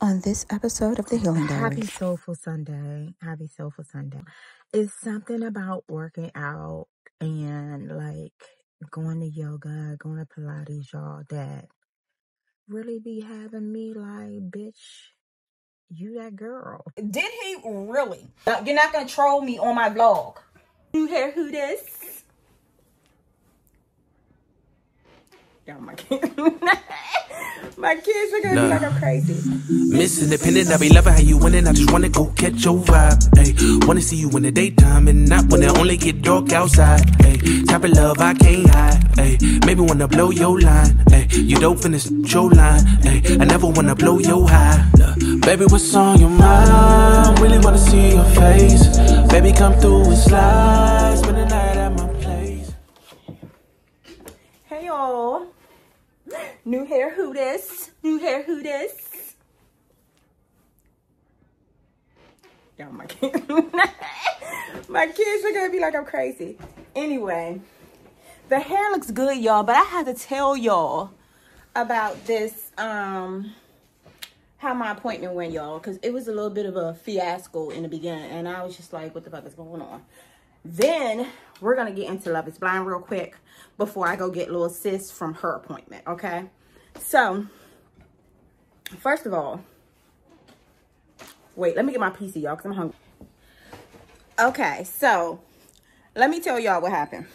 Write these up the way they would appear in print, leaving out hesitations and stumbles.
On this episode of The Healing Diary. Happy Soulful Sunday. Happy Soulful Sunday. It's something about working out and like going to yoga, going to Pilates, y'all, that really be having me like, bitch, you that girl. Did he really? You're not gonna troll me on my vlog. You hear who this? Y'all, my kids. My kids are gonna be like I'm crazy. Miss Independent, I be loving how you winning. I just wanna go catch your vibe. Ay, wanna see you in the daytime and not when it only get dark outside. Ay, type of love I can't hide. Ay, maybe wanna blow your line. Ay, you dope finish your line. Ay, I never wanna blow your high. Baby, what's on your mind? Really wanna see your face. Baby, come through and slide. Spend the night at my place. Hey y'all. New hair who this? New hair who this? Y'all, my kids. My kids are gonna be like I'm crazy. Anyway, the hair looks good, y'all, but I had to tell y'all about this how my appointment went, y'all, because it was a little bit of a fiasco in the beginning, and I was just like, what the fuck is going on? Then we're gonna get into Love is Blind real quick before I go get little sis from her appointment, okay? So first of all, wait, let me get my PC, y'all, because I'm hungry. Okay, so let me tell y'all what happened.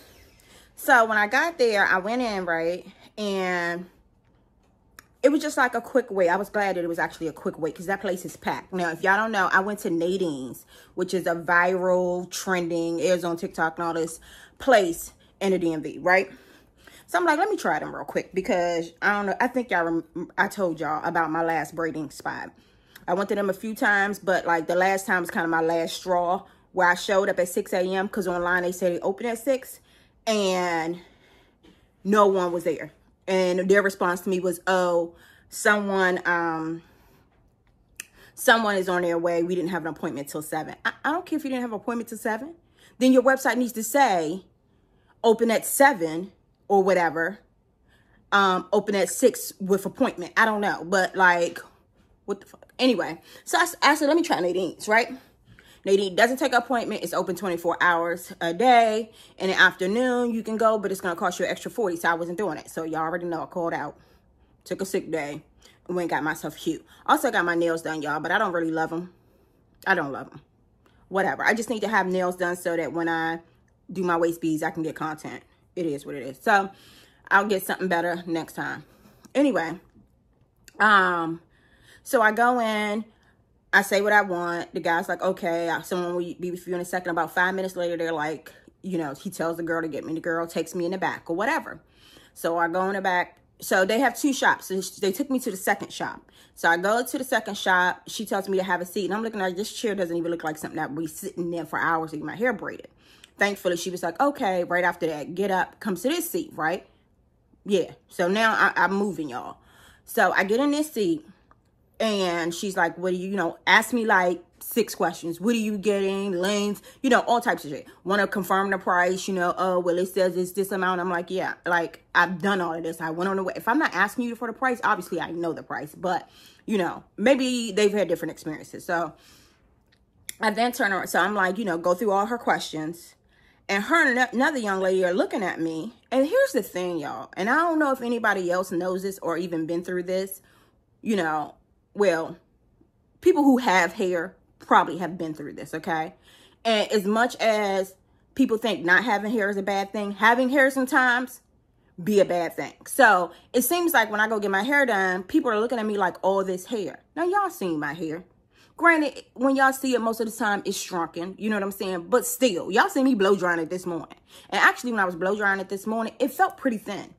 So when I got there, I went in, right, and it was just like a quick wait. I was glad that it was actually a quick wait because that place is packed. Now, if y'all don't know, I went to Nadine's, which is a viral, trending, airs on TikTok and all this place in the DMV, right? So I'm like, let me try them real quick because I don't know. I think I told y'all about my last braiding spot. I went to them a few times, but like the last time was kind of my last straw where I showed up at 6 a.m. because online they said they open at 6 and no one was there. And their response to me was, oh, someone is on their way. We didn't have an appointment till 7. I don't care if you didn't have an appointment till 7. Then your website needs to say open at 7 or whatever. Open at 6 with appointment. I don't know. But like, what the fuck? Anyway, so I said, let me try Nadine's, right? Nadine doesn't take an appointment. It's open 24 hours a day. In the afternoon, you can go, but it's going to cost you an extra 40. So I wasn't doing it. So y'all already know I called out. Took a sick day. And went and got myself cute. Also got my nails done, y'all, but I don't really love them. I don't love them. Whatever. I just need to have nails done so that when I do my waist beads, I can get content. It is what it is. So I'll get something better next time. Anyway, so I go in. I say what I want. The guy's like, okay, someone will be with you in a second. About 5 minutes later, they're like, you know, he tells the girl to get me. The girl takes me in the back or whatever. So I go in the back. So they have 2 shops. So they took me to the second shop. So I go to the second shop. She tells me to have a seat. And I'm looking at this chair doesn't even look like something that would be sitting there for hours to get my hair braided. Thankfully, she was like, okay, right after that, get up, come to this seat, right? Yeah. So now I'm moving, y'all. So I get in this seat. And she's like, what do you, ask me like 6 questions. What are you getting? Lanes, all types of shit. Want to confirm the price, oh, well, it says it's this amount. I'm like, yeah, like I've done all of this. I went on the way. If I'm not asking you for the price, obviously I know the price, but maybe they've had different experiences. So I then turn around. So I'm like, go through all her questions. And her and another young lady are looking at me. And here's the thing, y'all. And I don't know if anybody else knows this or even been through this, well, people who have hair probably have been through this, okay? And as much as people think not having hair is a bad thing, having hair sometimes be a bad thing. So it seems like when I go get my hair done, people are looking at me like all this hair. Now, y'all seen my hair. Granted, when y'all see it, most of the time it's shrunken. You know what I'm saying? But still, y'all see me blow drying it this morning. And actually, when I was blow drying it this morning, it felt pretty thin.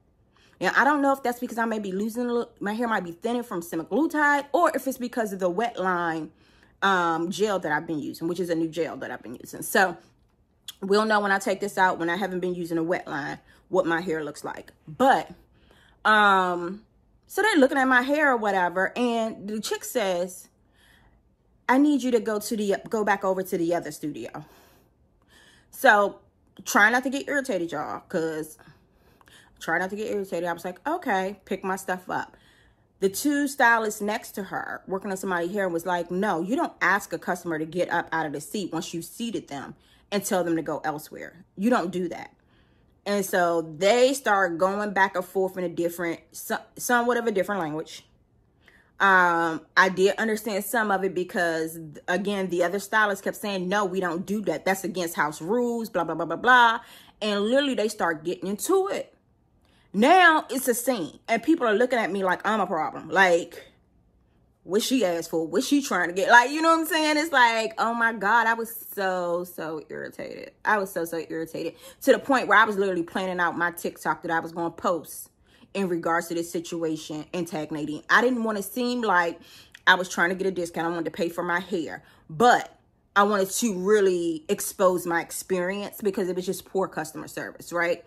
Now, I don't know if that's because I may be losing a little, my hair might be thinning from semaglutide, or if it's because of the wet line gel that I've been using, which is a new gel that I've been using. So we'll know when I take this out, when I haven't been using a wet line, what my hair looks like. But, so they're looking at my hair or whatever, and the chick says, I need you to go back over to the other studio. So try not to get irritated, y'all, because... Try not to get irritated. I was like, okay, pick my stuff up. The two stylists next to her working on somebody's hair was like, no, you don't ask a customer to get up out of the seat once you've seated them and tell them to go elsewhere. You don't do that. And so they start going back and forth in a different, somewhat of a different language. I did understand some of it because, again, the other stylist kept saying, no, we don't do that. That's against house rules, blah, blah, blah, blah, blah. And literally they start getting into it. Now it's a scene and people are looking at me like I'm a problem. Like, what she asked for? What she trying to get? Like, you know what I'm saying? It's like, oh my God, I was so irritated. I was so irritated to the point where I was literally planning out my TikTok that I was going to post in regards to this situation and tag Nadine. I didn't want to seem like I was trying to get a discount. I wanted to pay for my hair, but I wanted to really expose my experience because it was just poor customer service, right?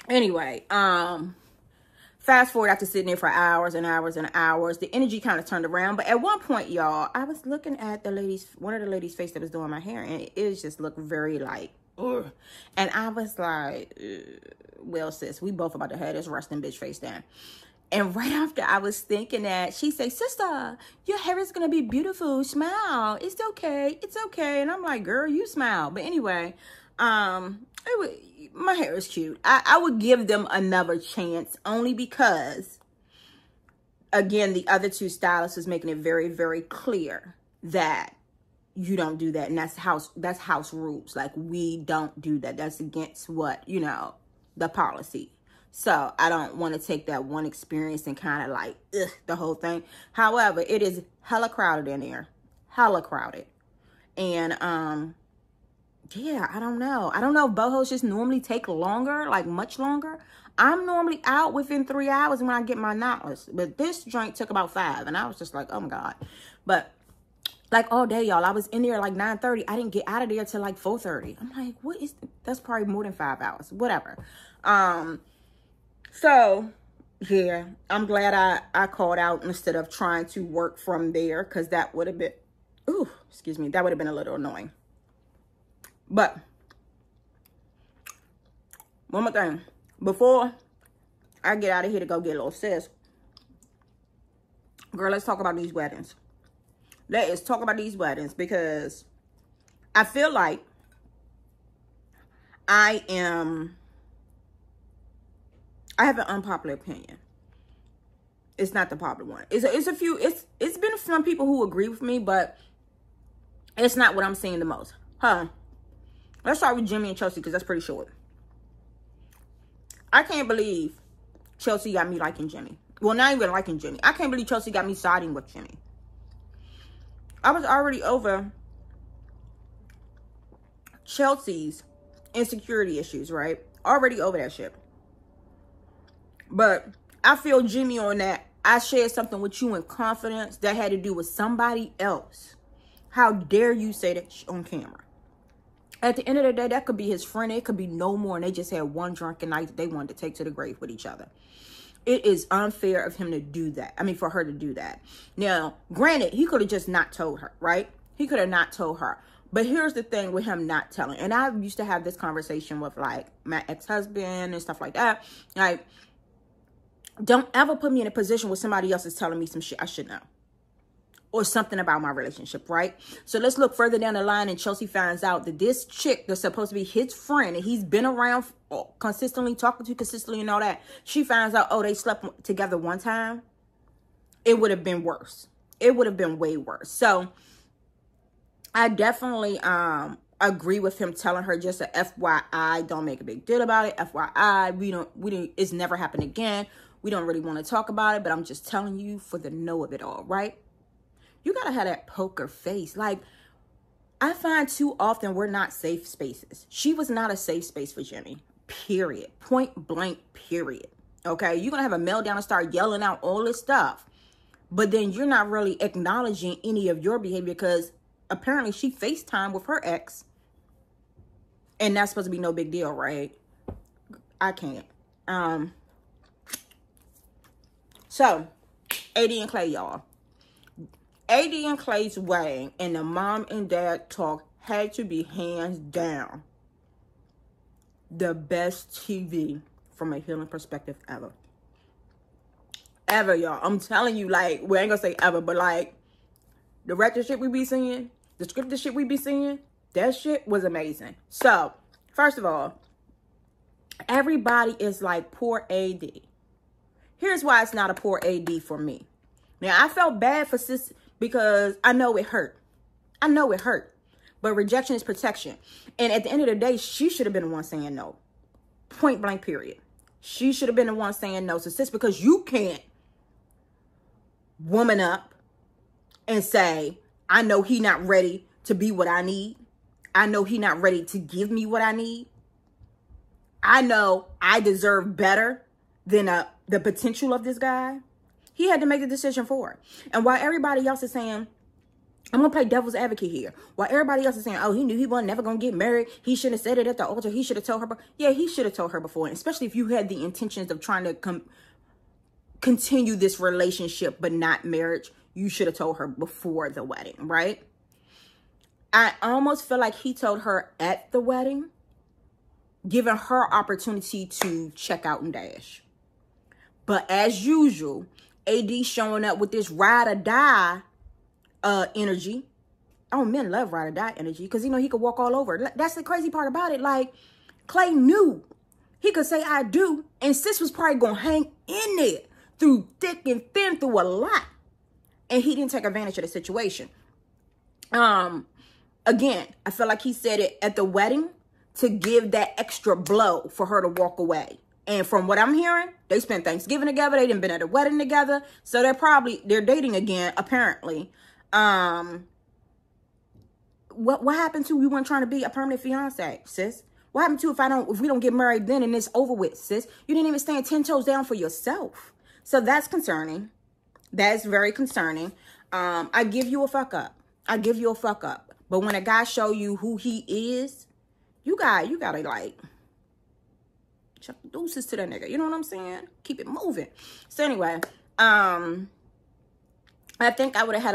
Anyway, fast forward after sitting there for hours and hours and hours, the energy kind of turned around. But at one point, y'all, I was looking at one of the ladies' face that was doing my hair, and it just looked very like, ugh. And I was like, well, sis, we both about to have this resting bitch face down. And right after I was thinking that, she said, sister, your hair is going to be beautiful. Smile. It's okay. It's okay. And I'm like, girl, you smile. But anyway, my hair is cute. I would give them another chance only because, again, the other two stylists was making it very, very clear that you don't do that. And that's house rules. Like, we don't do that. That's against what, you know, the policy. So I don't want to take that one experience and kind of like, ugh, the whole thing. However, it is hella crowded in there. Hella crowded. And, yeah, I don't know. I don't know if bohos just normally take longer, like much longer. I'm normally out within 3 hours when I get my knotless. But this joint took about 5. And I was just like, oh my God. But like all day, y'all, I was in there like 9:30. I didn't get out of there till like 4:30. I'm like, what is, that's probably more than 5 hours. Whatever. So yeah, I'm glad I called out instead of trying to work from there. Cause that would have been, ooh, excuse me. That would have been a little annoying. But one more thing before I get out of here to go get a little sis, girl, let's talk about these weddings. Let's talk about these weddings because I feel like I have an unpopular opinion. It's not the popular one. It's been some people who agree with me, but it's not what I'm seeing the most. Let's start with Jimmy and Chelsea because that's pretty short. I can't believe Chelsea got me liking Jimmy. Well, not even liking Jimmy. I can't believe Chelsea got me siding with Jimmy. I was already over Chelsea's insecurity issues, right? Already over that shit. But I feel Jimmy on that. I shared something with you in confidence that had to do with somebody else. How dare you say that on camera? At the end of the day, that could be his friend. It could be no more. And they just had one drunken night that they wanted to take to the grave with each other. It is unfair of him to do that. I mean, for her to do that. Now, granted, he could have just not told her, right? He could have not told her. But here's the thing with him not telling. And I used to have this conversation with, like, my ex-husband and stuff like that. Like, don't ever put me in a position where somebody else is telling me some shit I should know. Or something about my relationship, right? So let's look further down the line and Chelsea finds out that this chick that's supposed to be his friend and he's been around consistently, talking to consistently and all that. She finds out, oh, they slept together one time. It would have been worse. It would have been way worse. So I definitely agree with him telling her just a FYI, don't make a big deal about it. FYI, we don't, it's never happened again. We don't really want to talk about it, but I'm just telling you for the know of it all, right? You gotta have that poker face. Like, I find too often we're not safe spaces. She was not a safe space for Jimmy, period. Point blank, period. Okay, you're gonna have a meltdown and start yelling out all this stuff. But then you're not really acknowledging any of your behavior because apparently she FaceTimed with her ex. And that's supposed to be no big deal, right? I can't. So, AD and Clay, y'all. AD and Clay's wedding and the mom and dad talk had to be hands down the best TV from a healing perspective ever. ever, y'all. I'm telling you, like, we ain't gonna say ever, but like, the retro shit we be seeing, the scripted shit we be seeing, that shit was amazing. So, first of all, everybody is like, poor AD. Here's why it's not a poor AD for me. Now, I felt bad for sis because I know it hurt. I know it hurt. But rejection is protection. And at the end of the day, she should have been the one saying no. Point blank, period. She should have been the one saying no. So, sis, because you can't woman up and say, I know he not ready to be what I need. I know he not ready to give me what I need. I know I deserve better than the potential of this guy. He had to make the decision for her. And while everybody else is saying, I'm going to play devil's advocate here. While everybody else is saying, oh, he knew he wasn't never going to get married. He should have said it at the altar. He should have told her. Yeah, he should have told her before. And especially if you had the intentions of trying to continue this relationship, but not marriage. You should have told her before the wedding, right? I almost feel like he told her at the wedding, giving her opportunity to check out and dash. But as usual, AD showing up with this ride or die energy. Oh, men love ride or die energy because, you know, he could walk all over. That's the crazy part about it. Like, Clay knew he could say, I do. And sis was probably going to hang in there through thick and thin, through a lot. And he didn't take advantage of the situation. Again, I feel like he said it at the wedding to give that extra blow for her to walk away. And from what I'm hearing, they spent Thanksgiving together. They done been at a wedding together. So they're dating again, apparently. What happened to, we weren't trying to be a permanent fiance, sis? What happened to if we don't get married then and it's over with, sis? You didn't even stand 10 toes down for yourself. So that's concerning. That's very concerning. I give you a fuck up. I give you a fuck up. But when a guy show you who he is, you gotta like chuck the deuces to that nigga. You know what I'm saying? Keep it moving. So anyway, I think I would have had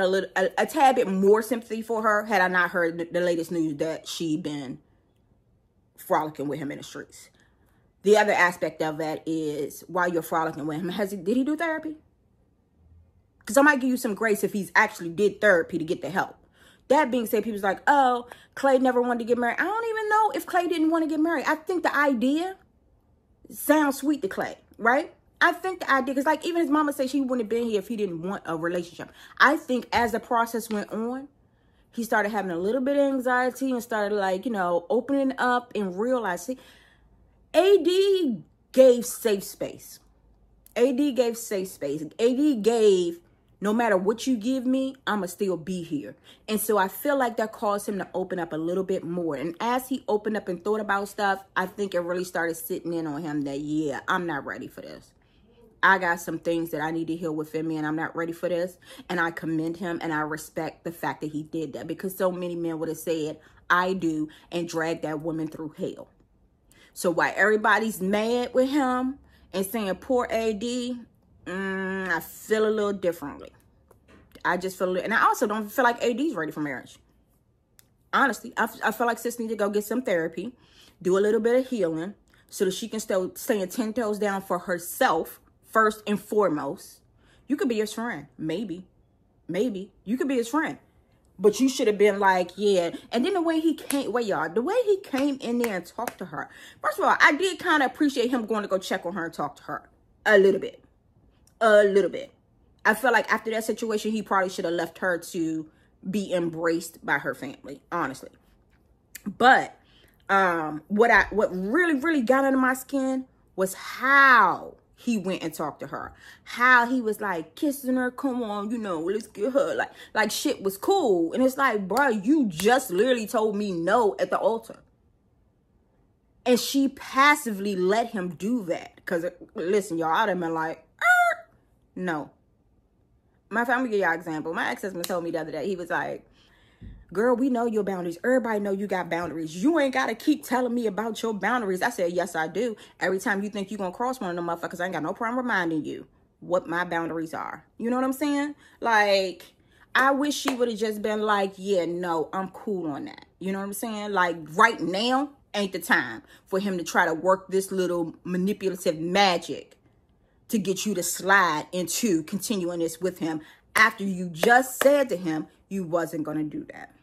a tad bit more sympathy for her had I not heard the latest news that she'd been frolicking with him in the streets. The other aspect of that is, while you're frolicking with him, did he do therapy? Because I might give you some grace if he's actually did therapy to get the help. That being said, people's like, oh, Clay never wanted to get married. I don't even know if Clay didn't want to get married. I think the idea sounds sweet to Clay, right? I think the idea, because like even his mama said she wouldn't have been here if he didn't want a relationship. I think as the process went on, he started having a little bit of anxiety and started like, you know, opening up and realizing. AD gave safe space. AD gave safe space. AD gave, no matter what you give me, I'ma still be here. And so I feel like that caused him to open up a little bit more. And as he opened up and thought about stuff, I think it really started sitting in on him that, yeah, I'm not ready for this. I got some things that I need to heal within me and I'm not ready for this. And I commend him and I respect the fact that he did that, because so many men would have said, I do, and dragged that woman through hell. So while everybody's mad with him and saying poor AD, I feel a little differently. I just feel a little, and I also don't feel like AD's ready for marriage. Honestly, I feel like sis needs to go get some therapy, do a little bit of healing so that she can still stand 10 toes down for herself first and foremost. You could be his friend. Maybe. You could be his friend. But you should have been like, yeah. And then the way he came, the way he came in there and talked to her. First of all, I did kind of appreciate him going to go check on her and talk to her. A little bit. I feel like after that situation, he probably should have left her to be embraced by her family, honestly. But what really, really got under my skin was how he went and talked to her. How he was like kissing her, come on, you know, let's get her. Like shit was cool. And it's like, bro, you just literally told me no at the altar. And she passively let him do that. Because, listen, y'all, I'd have been like, no. My family, give y'all an example. My ex-husband told me the other day, he was like, girl, we know your boundaries. Everybody know you got boundaries. You ain't got to keep telling me about your boundaries. I said, yes, I do. Every time you think you're going to cross one of them motherfuckers, I ain't got no problem reminding you what my boundaries are. You know what I'm saying? Like, I wish she would have just been like, yeah, no, I'm cool on that. You know what I'm saying? Like, right now ain't the time for him to try to work this little manipulative magic to get you to slide into continuing this with him after you just said to him you wasn't going to do that.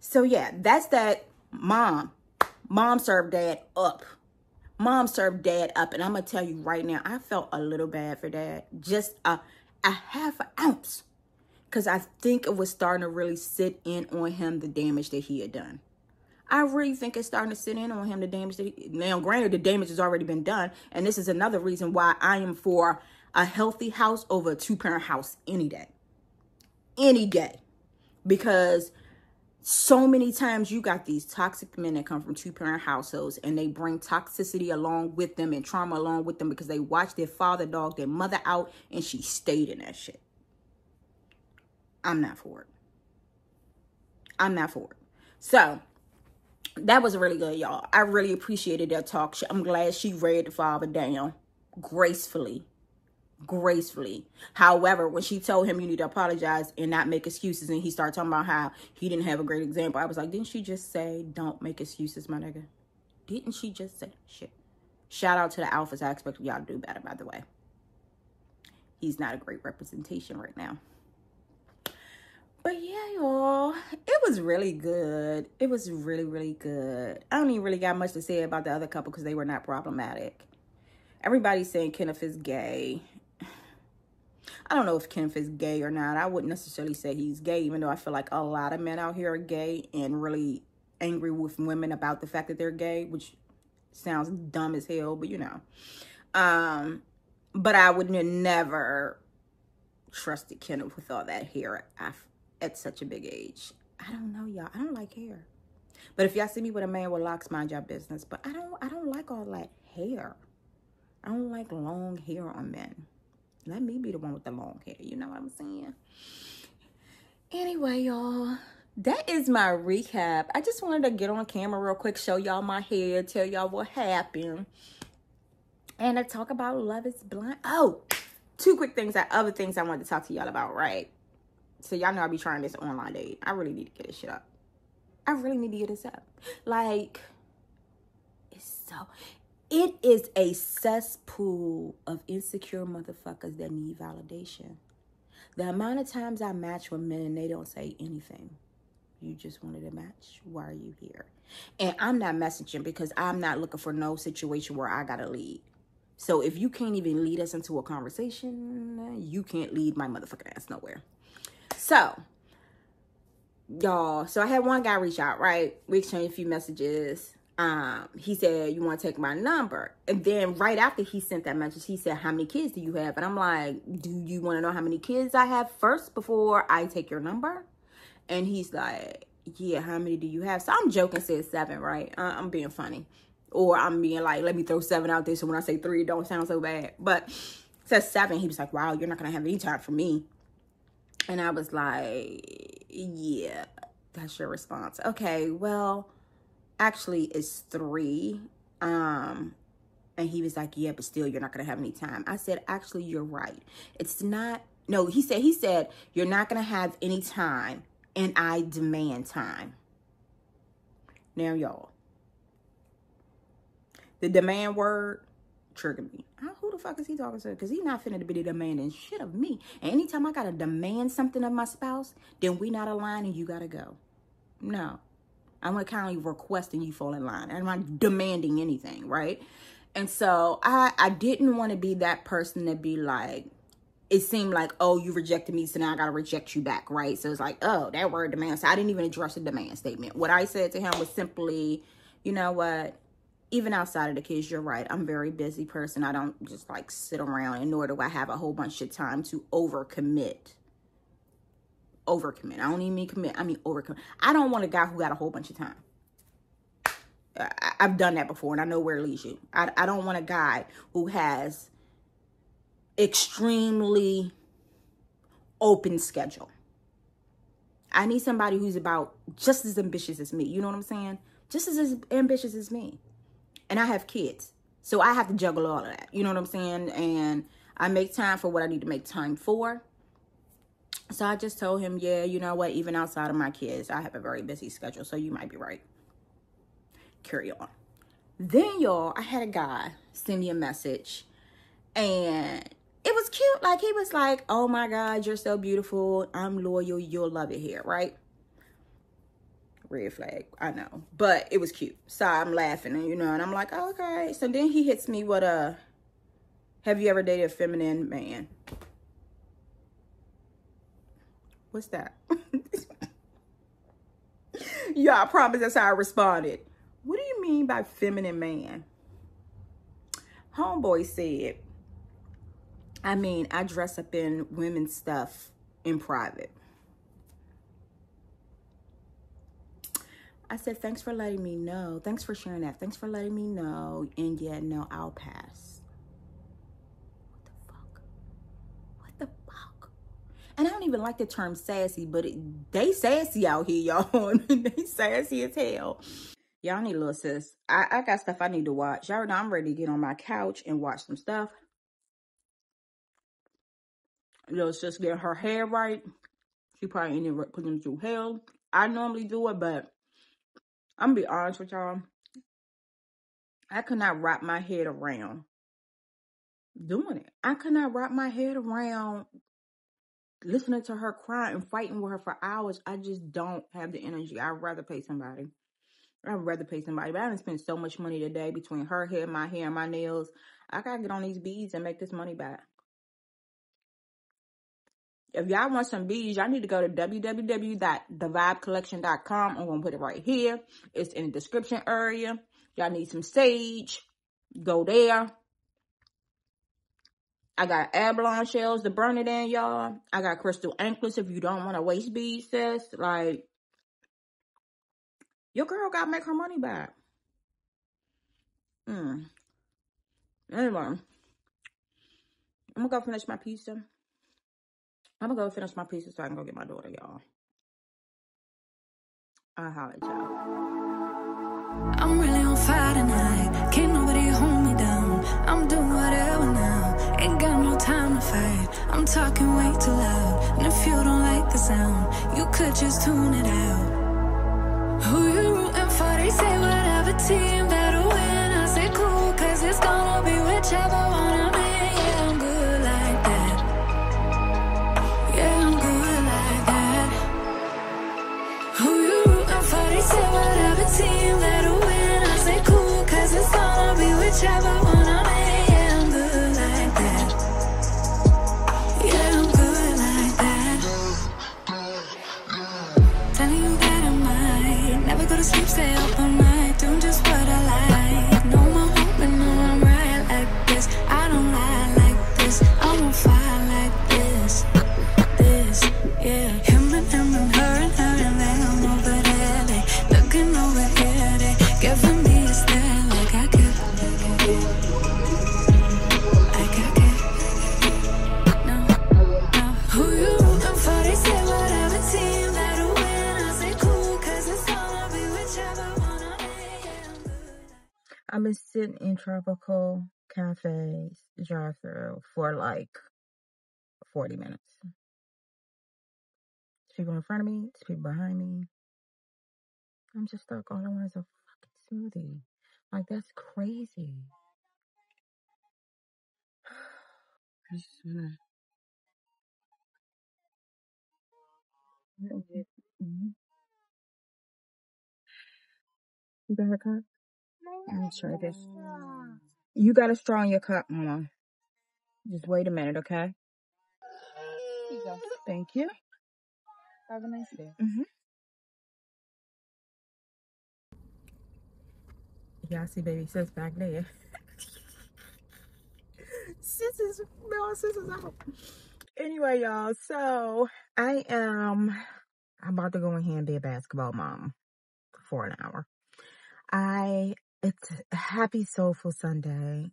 So yeah, that's that. Mom served dad up. Mom served dad up. And I'm going to tell you right now, I felt a little bad for dad. Just a half an ounce. Because I think it was starting to really sit in on him, the damage that he had done. I really think it's starting to sit in on him, the damage that now, granted, the damage has already been done. And this is another reason why I am for a healthy house over a 2-parent house any day. Any day. Because so many times you got these toxic men that come from 2-parent households and they bring toxicity along with them and trauma along with them because they watched their father dog their mother out and she stayed in that shit. I'm not for it. I'm not for it. So that was really good, y'all. I really appreciated that talk. I'm glad she read the father down gracefully. However, when she told him you need to apologize and not make excuses, and he started talking about how he didn't have a great example, I was like, didn't she just say don't make excuses, my nigga? Didn't she just say shit? Shout out to the alphas. I expect y'all to do better, by the way. He's not a great representation right now. But yeah, y'all, it was really good. It was really, really good. I don't even really got much to say about the other couple because they were not problematic. Everybody's saying Kenneth is gay. I don't know if Kenneth is gay or not. I wouldn't necessarily say he's gay, even though I feel like a lot of men out here are gay and really angry with women about the fact that they're gay, which sounds dumb as hell, but you know. But I would never trusted Kenneth with all that hair at such a big age. I don't know, y'all. I don't like hair. But if y'all see me with a man with locks, mind your business. But I don't like all that hair. I don't like long hair on men. Let me be the one with the long hair. You know what I'm saying? Anyway, y'all, that is my recap. I just wanted to get on camera real quick, show y'all my hair, tell y'all what happened, and to talk about Love is Blind. Oh, 2 quick things, other things I wanted to talk to y'all about, right? So y'all know I be trying this online date. I really need to get this shit up. I really need to get this up. Like, it is a cesspool of insecure motherfuckers that need validation. The amount of times I match with men and they don't say anything. You just wanted to match? Why are you here? And I'm not messaging because I'm not looking for no situation where I gotta lead. So if you can't even lead us into a conversation, you can't lead my motherfucking ass nowhere. So, y'all, so I had one guy reach out, right? We exchanged a few messages. He said, you want to take my number? And then right after he sent that message, he said, how many kids do you have? And I'm like, do you want to know how many kids I have first before I take your number? And he's like, yeah, how many do you have? So I'm joking, said 7, right? I'm being funny. Or I'm being like, let me throw 7 out there so when I say 3, it don't sound so bad. But says 7. He was like, wow, you're not going to have any time for me. And I was like, yeah, that's your response. Okay, well, actually it's 3. And he was like, yeah, but still you're not gonna have any time. I said, actually, you're right. It's not. No, he said you're not gonna have any time and I demand time. Now, y'all, the demand word triggered me. Who the fuck is he talking to? Because he's not finna be demanding shit of me. And anytime I gotta demand something of my spouse, then we not aligned and you gotta go. No. I'm gonna kindly requesting you fall in line. I'm not demanding anything, right? And so I didn't want to be that person to be like, it seemed like, oh, you rejected me, so now I gotta reject you back, right? So it's like, oh, that word demand. So I didn't even address the demand statement. What I said to him was simply, you know what? Even outside of the kids, you're right. I'm a very busy person. I don't just like sit around, and nor do I have a whole bunch of time to overcommit. I don't even mean commit. I mean overcommit. I don't want a guy who got a whole bunch of time. I've done that before, and I know where it leads you. I don't want a guy who has extremely open schedule. I need somebody who's about just as ambitious as me. You know what I'm saying? Just as ambitious as me. And I have kids, so I have to juggle all of that. You know what I'm saying? And I make time for what I need to make time for. So I just told him, yeah, you know what? Even outside of my kids, I have a very busy schedule. So you might be right. Carry on. Then, y'all, I had a guy send me a message. And it was cute. Like, he was like, oh my God, you're so beautiful. I'm loyal. You'll love it here, right? Red flag, I know. But it was cute. So I'm laughing, and and I'm like, oh, okay. So then he hits me with have you ever dated a feminine man? What's that? Yeah, I promise that's how I responded. What do you mean by feminine man? Homeboy said, I mean, I dress up in women's stuff in private. I said, thanks for letting me know. Thanks for sharing that. Thanks for letting me know. And yeah, no, I'll pass. What the fuck? What the fuck? And I don't even like the term sassy, but they sassy out here, y'all. They sassy as hell. Y'all need a little sis. I got stuff I need to watch. Y'all know I'm ready to get on my couch and watch some stuff. Little sis getting her hair right. She probably ended up putting through hell. I normally do it, but I'm gonna be honest with y'all. I could not wrap my head around doing it. I could not wrap my head around listening to her cry and fighting with her for hours. I just don't have the energy. I'd rather pay somebody. But I done spent so much money today between her hair, my hair, and my nails. I gotta get on these beads and make this money back. If y'all want some beads, y'all need to go to www.thevibecollection.com. I'm gonna put it right here. It's in the description area. Y'all need some sage. Go there. I got abalone shells to burn it in, y'all. I got crystal anklets if you don't want to waste beads, sis. Like, your girl got to make her money back. Anyway, I'm going to go finish my pizza. so I can go get my daughter, y'all. I'll holler at y'all. I'm really on fire tonight. Can't nobody hold me down. I'm doing whatever now. Ain't got no time to fight. I'm talking way too loud. And if you don't like the sound, you could just tune it out. Who you rooting for? They say whatever team that'll win. I say cool, cause it's gonna be whichever one I'm in. Yeah, I'm good like that. Yeah, I'm good like that. Who you rooting for? They say whatever team that'll win. I say cool, cause it's gonna be whichever one I'm in. Yeah, I'm good like that. Yeah, I'm good like that. Telling you that I might never go to sleep, stay up all night, doing just what I like. No more hoping, no, I'm right like this. I don't lie like this. I'm on fire like this. Yeah. Him and her and then I'm over there. They looking over here, they giving me a stare like I care. No. Who you rooting for? They say whatever team that'll win. I say cool, cause it's gonna be whichever one I'm in. I've been sitting in tropical cafes drive-through for like 40 minutes. People in front of me, people behind me. I'm just stuck. All I want is a fucking smoothie. Like, that's crazy. I just wanna... You got a cup? Let me try this. You got a straw in your cup, Mama. Just wait a minute, okay? Here you go. Thank you. Have a nice day. Y'all see baby sis back there. Sis is out. Anyway, y'all, so I'm about to go in here and be a basketball mom for an hour. It's happy soulful Sunday.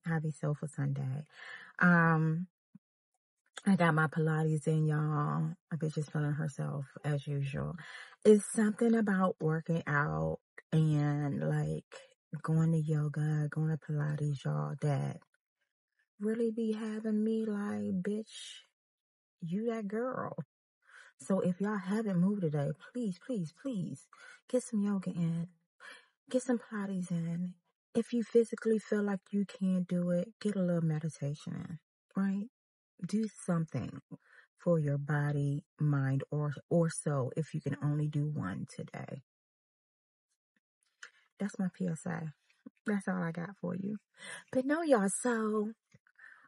I got my Pilates in, y'all. I bitch is feeling herself as usual. It's something about working out and like going to yoga, going to Pilates, y'all, that really be having me like, bitch, you that girl. So if y'all haven't moved today, please get some yoga in, get some Pilates in. If you physically feel like you can't do it, get a little meditation in. right? Do something for your body, mind, or soul if you can only do one today. That's my PSA. That's all I got for you. But no, y'all, so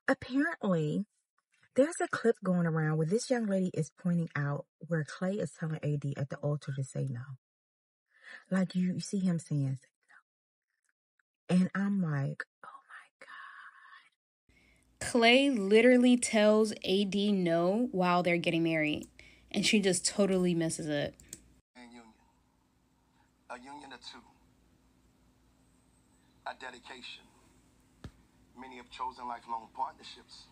apparently there's a clip going around where this young lady is pointing out where Clay is telling AD at the altar to say no. Like you see him saying no. And I'm like, oh my God. Clay literally tells AD no while they're getting married, and she just totally misses it. A union of two, a dedication. Many have chosen lifelong partnerships,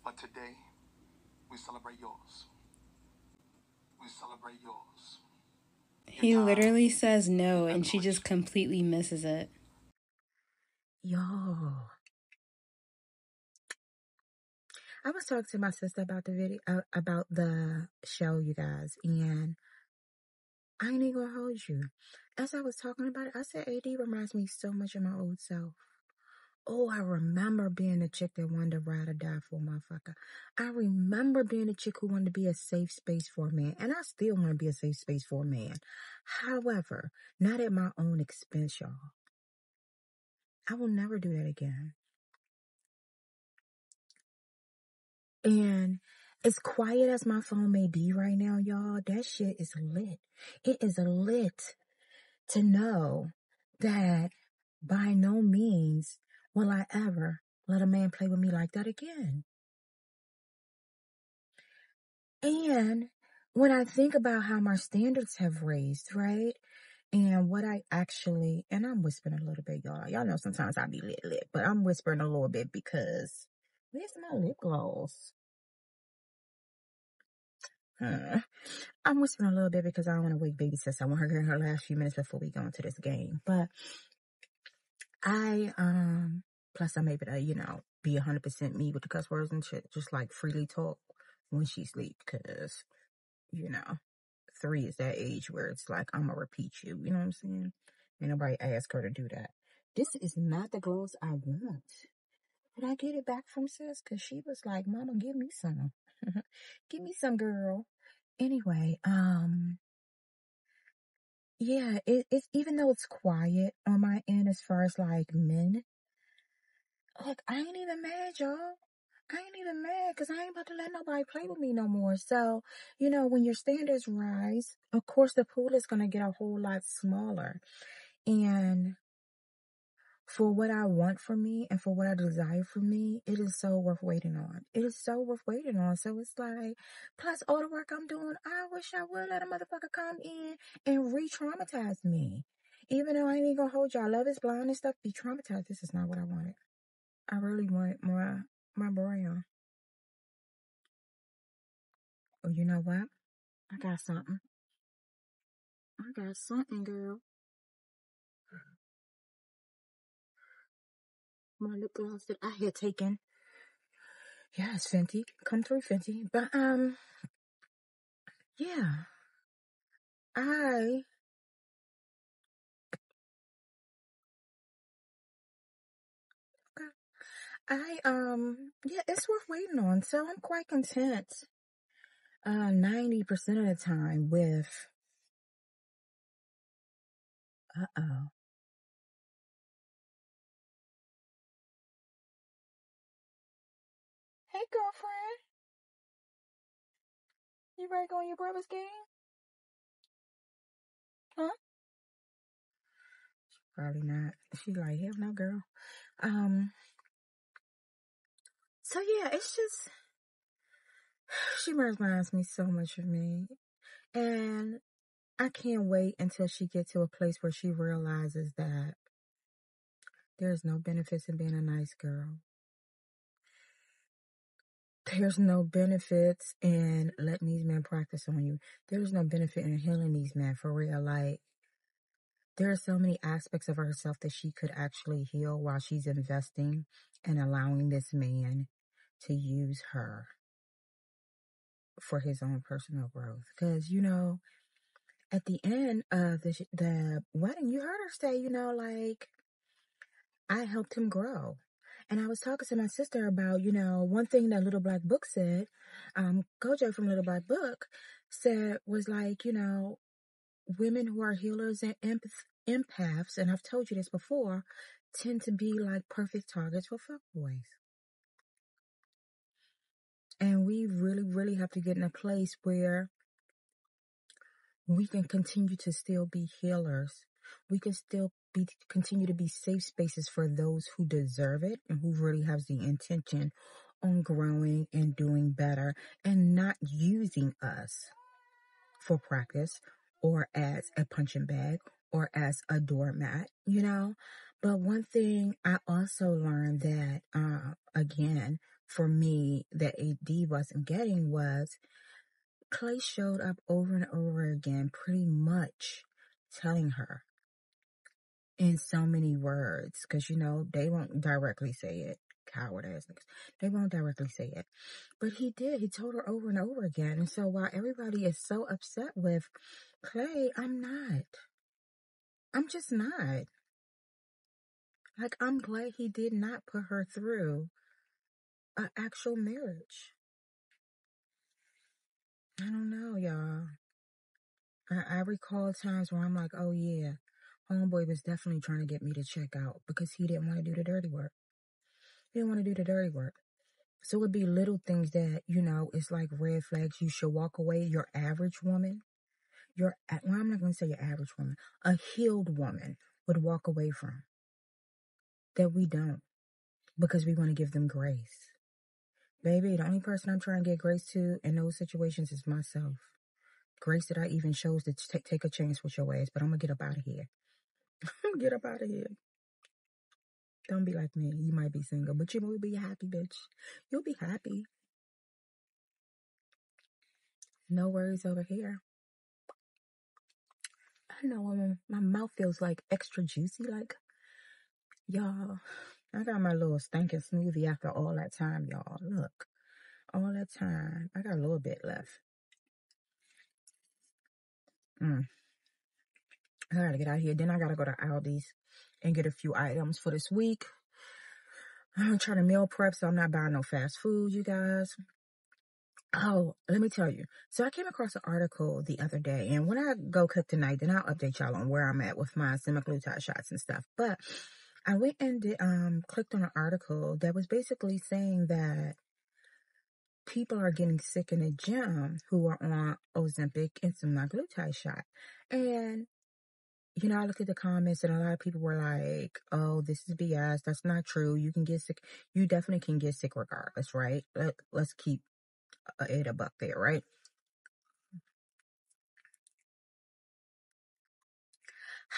but today we celebrate yours. We celebrate yours. He literally says no, and she just completely misses it. Yo. I was talking to my sister about the video, about the show, you guys, and I ain't even gonna hold you. As I was talking about it, I said AD reminds me so much of my old self. Oh, I remember being a chick that wanted to ride or die for a motherfucker. I remember being a chick who wanted to be a safe space for a man. And I still want to be a safe space for a man. However, not at my own expense, y'all. I will never do that again. And as quiet as my phone may be right now, y'all, that shit is lit. It is lit to know that by no means will I ever let a man play with me like that again. And when I think about how my standards have raised, right? And what I actually, and I'm whispering a little bit, y'all. Y'all know sometimes I be lit, but I'm whispering a little bit because where's my lip gloss? I'm whispering a little bit because I don't want to wake baby sis. I want her to get her last few minutes before we go into this game. But plus I'm able to, be 100% me with the cuss words and shit. Just like freely talk when she sleep because, 3 is that age where it's like, I'm going to repeat you. You know what I'm saying? Ain't nobody ask her to do that. This is not the gloss I want. But I get it back from sis because she was like, Mama, give me some. Give me some, girl. Anyway, yeah, it's even though it's quiet on my end as far as like men, look, I ain't even mad, y'all. I ain't even mad because I ain't about to let nobody play with me no more. So, when your standards rise, of course the pool is going to get a whole lot smaller. And for what I want for me and for what I desire for me, it is so worth waiting on. It is so worth waiting on. So it's like, plus all the work I'm doing, I wish I would let a motherfucker come in and re-traumatize me. Even though I ain't gonna hold y'all, love is blind and stuff, be traumatized. This is not what I wanted. I really want my brain. Oh, you know what? I got something. I got something, girl. My lip gloss that I had taken. Yeah, it's Fenty. Come through, Fenty. But, yeah. Yeah, it's worth waiting on. So I'm quite content, 90% of the time with, Hey, girlfriend. You ready to go on your brother's game? Huh? Probably not. She's like, hell no, girl. So yeah, it's just, she reminds me so much of me. And I can't wait until she gets to a place where she realizes that there's no benefits in being a nice girl. There's no benefits in letting these men practice on you. There's no benefit in healing these men for real. Like, there are so many aspects of herself that she could actually heal while she's investing and allowing this man to use her for his own personal growth. Because, at the end of the wedding, you heard her say, like, I helped him grow. And I was talking to my sister about, you know, one thing that Little Black Book said, 𝐥𝐤𝐤 from Little Black Book said, was like, you know, women who are healers and empaths, and I've told you this before, tend to be like perfect targets for fuckboys. And we really, really have to get in a place where we can continue to still be healers. We can still continue to be safe spaces for those who deserve it and who really has the intention on growing and doing better and not using us for practice or as a punching bag or as a doormat, you know. But one thing I also learned that, again, for me, that AD wasn't getting was 𝐾𝐨 showed up over and over again, pretty much telling her in so many words, because, you know, they won't directly say it, coward ass niggas. They won't directly say it. But he did. He told her over and over again. And so while everybody is so upset with 𝐾𝐨, I'm not. I'm just not. Like, I'm glad he did not put her through an actual marriage. I don't know, y'all. I recall times where I'm like, oh yeah, homeboy was definitely trying to get me to check out because he didn't want to do the dirty work. He didn't want to do the dirty work. So it would be little things that, you know, it's like red flags. You should walk away. Your average woman, well, I'm not going to say your average woman, a healed woman would walk away from. That we don't, because we want to give them grace. Baby, the only person I'm trying to get grace to in those situations is myself. Grace that I even chose to take a chance with your ass, but I'm going to get up out of here. Get up out of here. Don't be like me. You might be single, but you will be happy, bitch. You'll be happy. No worries over here. I don't know, my mouth feels like extra juicy. Like, y'all, I got my little stinking smoothie after all that time, y'all. Look, all that time. I got a little bit left. I gotta get out of here. Then I gotta go to Aldi's and get a few items for this week. I'm trying to meal prep, so I'm not buying no fast food, you guys. Oh, let me tell you. So I came across an article the other day, and when I go cook tonight, then I'll update y'all on where I'm at with my semaglutide shots and stuff. But I went and clicked on an article that was basically saying that people are getting sick in the gym who are on Ozempic and semaglutide shot. And you know, I looked at the comments and a lot of people were like, oh, this is BS. That's not true. You can get sick. You definitely can get sick regardless, right? Let's keep it a buck there, right?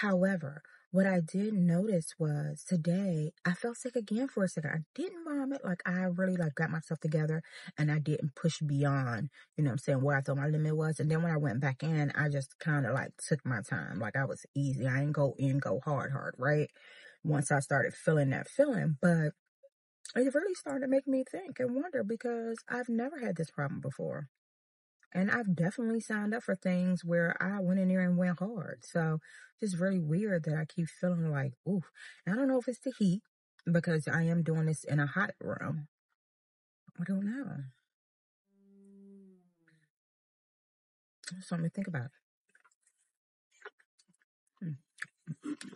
However, what I did notice was today I felt sick again for a second. I didn't vomit. Like, I really got myself together and I didn't push beyond, you know what I'm saying, where I thought my limit was. And then when I went back in, I just kind of took my time. Like, I was easy. I didn't go hard, right? Once I started feeling that feeling. But it really started to make me think and wonder, because I've never had this problem before. And I've definitely signed up for things where I went in there and went hard. So it's really weird that I keep feeling like, oof. And I don't know if it's the heat, because I am doing this in a hot room. I don't know. Something to think about.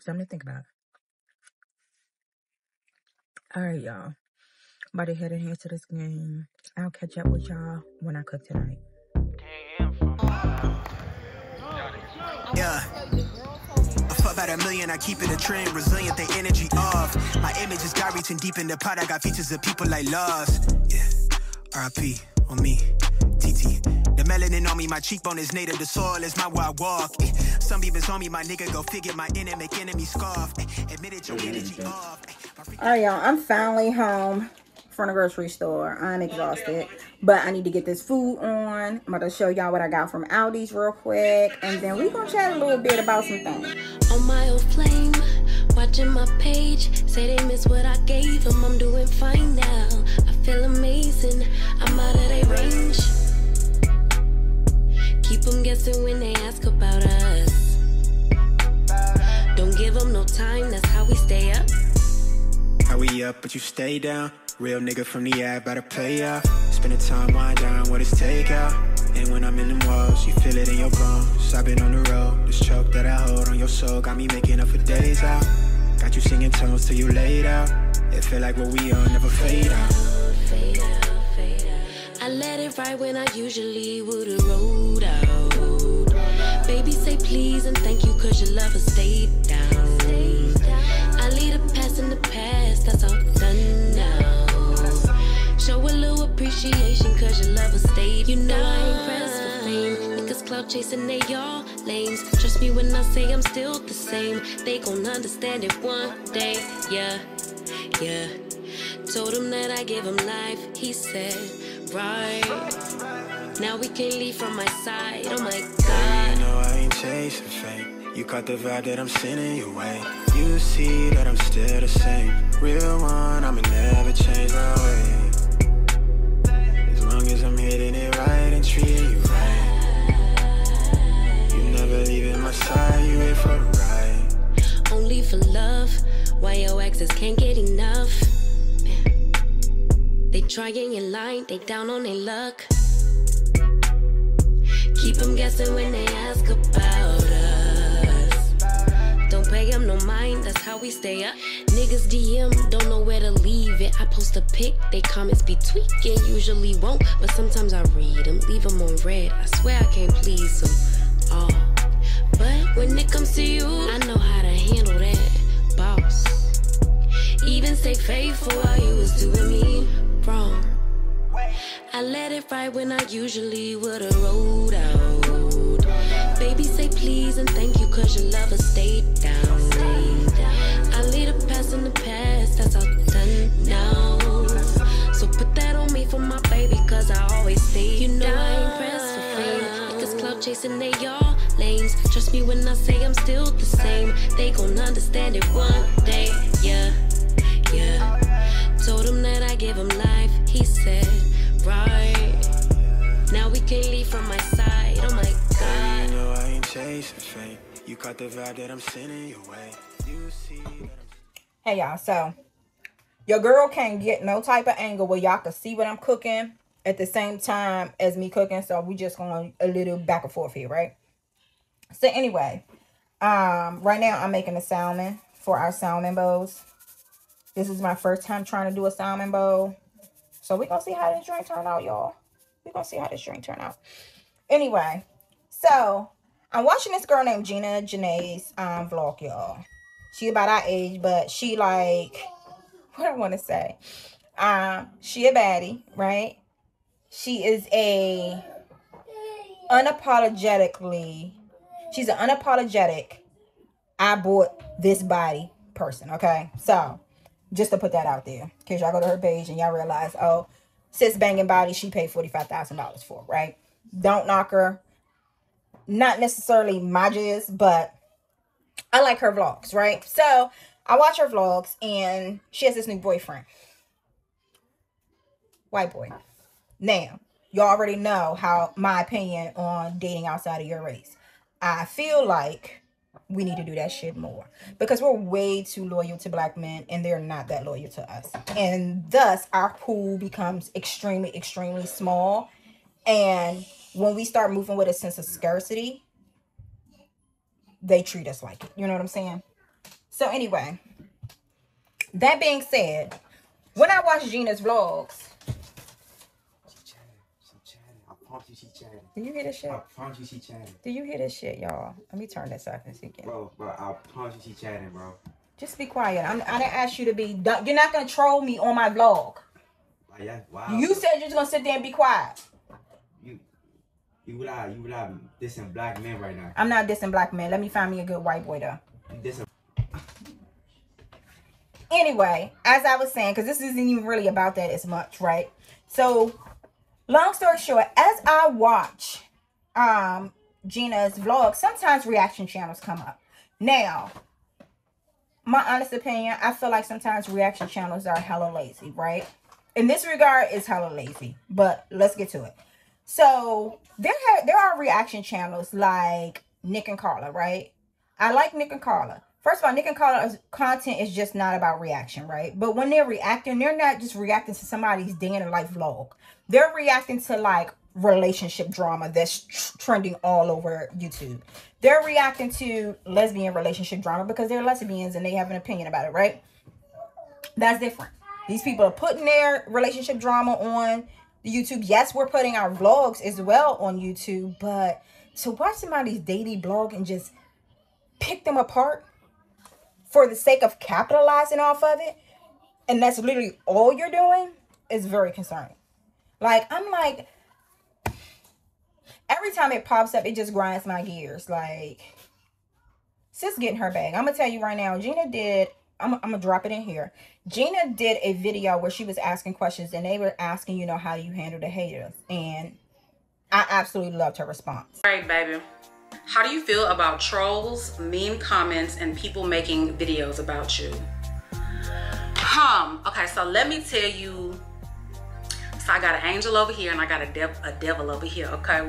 Something to think about. All right, y'all. I'm about to head in here to this game. I'll catch up with y'all when I cook tonight. Yeah. I fuck about $1 million, I keep it a trend, resilient, they energy off. My image is God reaching deep in the pot, I got features of people like lost. Yeah, R.I.P. on me, TT. The melanin on me, my cheekbone is native, the soil is my where I walk. Some demons on me, my nigga, go figure, my enemy scoff. Admitted your energy off. Alright, y'all, I'm finally home from the grocery store. I'm exhausted, but I need to get this food on. I'm about to show y'all what I got from Aldi's real quick, and then we're gonna chat a little bit about some things. On my old flame, watching my page, say they miss what I gave them. I'm doing fine now, I feel amazing, I'm out of their range. Keep them guessing when they ask about us. Don't give them no time, that's how we stay up. How we up, but you stay down. Real nigga from the ad, about to play out. Spending time wind down, what is takeout? And when I'm in them walls, you feel it in your bones. I've been on the road, this choke that I hold on your soul got me making up for days out. Got you singing tones till you laid out. It feel like what we on never fade out. Fade out, fade out. I let it ride when I usually would've rolled out. Baby, say please and thank you, cause your lover stayed down. I leave the past in the past, that's all done now. Show a little appreciation, cause your lover stayed. You know I ain't pressed for fame. Niggas clout chasing, they all lames. Trust me when I say I'm still the same. They gon' understand it one day, yeah, yeah. Told him that I give him life, he said, right. Now we can't leave from my side, oh my God. You know I ain't chasing fame. You caught the vibe that I'm sending your way. You see that I'm still the same. Real one, I'ma never change my way. As long as I'm hitting it right and treating you right. You never leaving my side, you here for the ride. Only for love, why your exes can't get enough. Man. They trying in line, they down on their luck. Keep them guessing when they ask about us. Don't pay them no mind, that's how we stay up. Niggas DM, don't know where to leave it. I post a pic, they comments be tweaking. Usually won't, but sometimes I read them. Leave them on red, I swear I can't please them all. But when it comes to you, I know how to handle that, boss. Even stay faithful while you was doing me wrong. I let it ride when I usually would've rolled out. Baby, say please and thank you, cause your lover stayed down. I leave the past in the past, that's all done now. So put that on me for my baby, cause I always stay. You know I ain't pressed for fame. Niggas clout chasing, they all lames. Trust me when I say I'm still the same. They gon' understand it one day, yeah, yeah. Told him that I give him life, he said, right. Now we can't leave from my side, oh my God. You know I ain't chasing fame. You caught the vibe that I'm sending your way. You see that I'm... Hey y'all, so your girl can't get no type of angle where y'all can see what I'm cooking at the same time as me cooking. So we just going a little back and forth here, right? So anyway, right now I'm making a salmon for our salmon bowls. This is my first time trying to do a salmon bowl. So we're going to see how this drink turn out, y'all. We're going to see how this drink turn out. Anyway, so I'm watching this girl named Gina Jyneen's vlog, y'all. She about our age, but she like, what I want to say. She a baddie, right? She is she's an unapologetic, I bought this body person, okay? So, just to put that out there. In case y'all go to her page and y'all realize, oh, sis banging body, she paid $45,000 for, right? Don't knock her. Not necessarily my jizz, but I like her vlogs, right? So, I watch her vlogs and she has this new boyfriend. White boy. Now, you already know how my opinion on dating outside of your race. I feel like we need to do that shit more because we're way too loyal to black men and they're not that loyal to us. And thus, our pool becomes extremely, extremely small. And when we start moving with a sense of scarcity, they treat us like it. You know what I'm saying? So anyway, that being said, when I watch Gina's vlogs, do you hear this shit? I promise you she chatting. Do you hear this shit, y'all? Let me turn this up and see again. Bro, I promise you she chatting, bro. Just be quiet. I didn't ask you to be... You're not going to troll me on my vlog. Like, that's wild. You said you're just going to sit there and be quiet. You without dissing black men right now. I'm not dissing black men. Let me find me a good white boy, though. You dissing... Anyway, as I was saying, because this isn't even really about that as much, right? So... long story short, as I watch Gina's vlog, sometimes reaction channels come up. Now, my honest opinion, I feel like sometimes reaction channels are hella lazy, right? In this regard, it's hella lazy. But let's get to it. So, there are reaction channels like Nick and Carla, right? I like Nick and Carla. First of all, Nick and Carla's content is just not about reaction, right? But when they're reacting, they're not just reacting to somebody's day in a life vlog. They're reacting to like relationship drama that's trending all over YouTube. They're reacting to lesbian relationship drama because they're lesbians and they have an opinion about it, right? That's different. These people are putting their relationship drama on YouTube. Yes, we're putting our vlogs as well on YouTube, but to watch somebody's daily blog and just pick them apart for the sake of capitalizing off of it, and that's literally all you're doing, is very concerning. Like, I'm like, every time it pops up, it just grinds my gears. Like, sis getting her bag. I'm gonna tell you right now, Gina did, I'm gonna drop it in here. Gina did a video where she was asking questions, and they were asking, you know, how do you handle the haters? And I absolutely loved her response. All right, baby. How do you feel about trolls, mean comments, and people making videos about you? Okay, so let me tell you. So I got an angel over here and I got a devil over here, okay?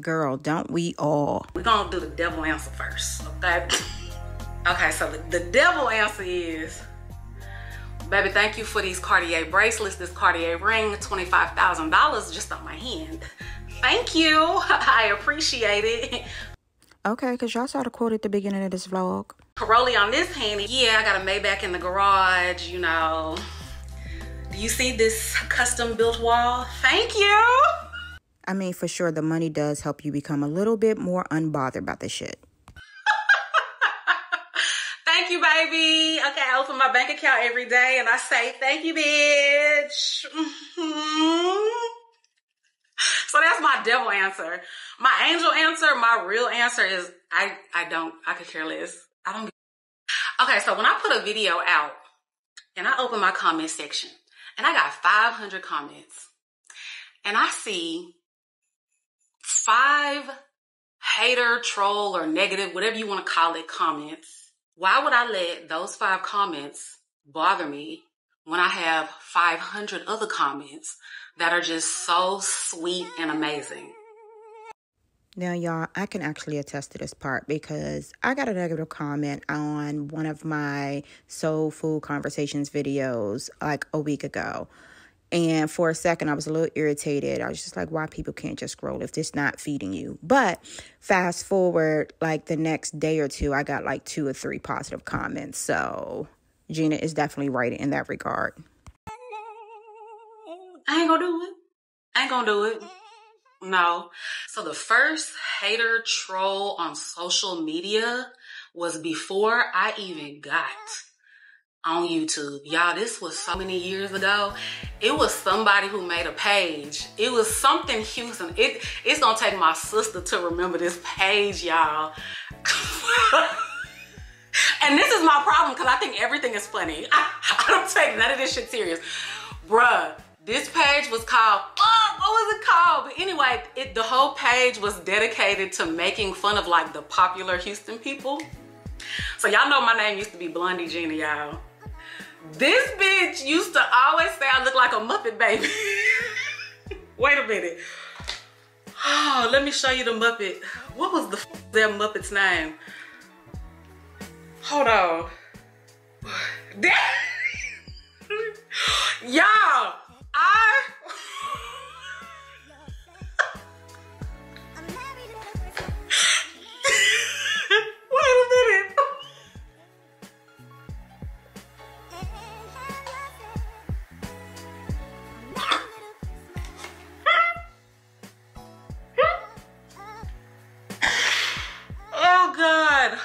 Girl, don't we all? We're gonna do the devil answer first, okay? Okay, so the devil answer is, baby, thank you for these Cartier bracelets, this Cartier ring, $25,000 just on my hand. Thank you, I appreciate it. Okay, because y'all saw the quote at the beginning of this vlog. Caroli on this hand, yeah, I got a Maybach in the garage, you know. Do you see this custom built wall? Thank you. I mean, for sure, the money does help you become a little bit more unbothered about this shit. Thank you, baby. Okay, I open my bank account every day and I say, thank you, bitch. So that's my devil answer. My angel answer, my real answer is, I could care less. I don't. Okay, so when I put a video out and I open my comment section and I got 500 comments and I see 5 hater, troll, or negative, whatever you want to call it, comments, why would I let those 5 comments bother me when I have 500 other comments that are just so sweet and amazing? Now, y'all, I can actually attest to this part because I got a negative comment on one of my Soul Food Conversations videos like a week ago. And for a second, I was a little irritated. I was just like, why people can't just scroll if it's not feeding you? But fast forward, like the next day or two, I got like 2 or 3 positive comments. So Gina is definitely right in that regard. I ain't gonna do it. I ain't gonna do it. No. So the first hater troll on social media was before I even got on YouTube. Y'all, this was so many years ago. It was somebody who made a page. It was something Houston. It's gonna take my sister to remember this page, y'all. And this is my problem because I think everything is funny. I don't take none of this shit serious. Bruh, this page was called, what was it called? But anyway, the whole page was dedicated to making fun of like the popular Houston people. So y'all know my name used to be Blondie Gina, y'all. This bitch used to always say I look like a Muppet baby. Wait a minute. Oh, let me show you the Muppet. What was their Muppet's name? Hold on. Y'all, wait a minute. Oh God.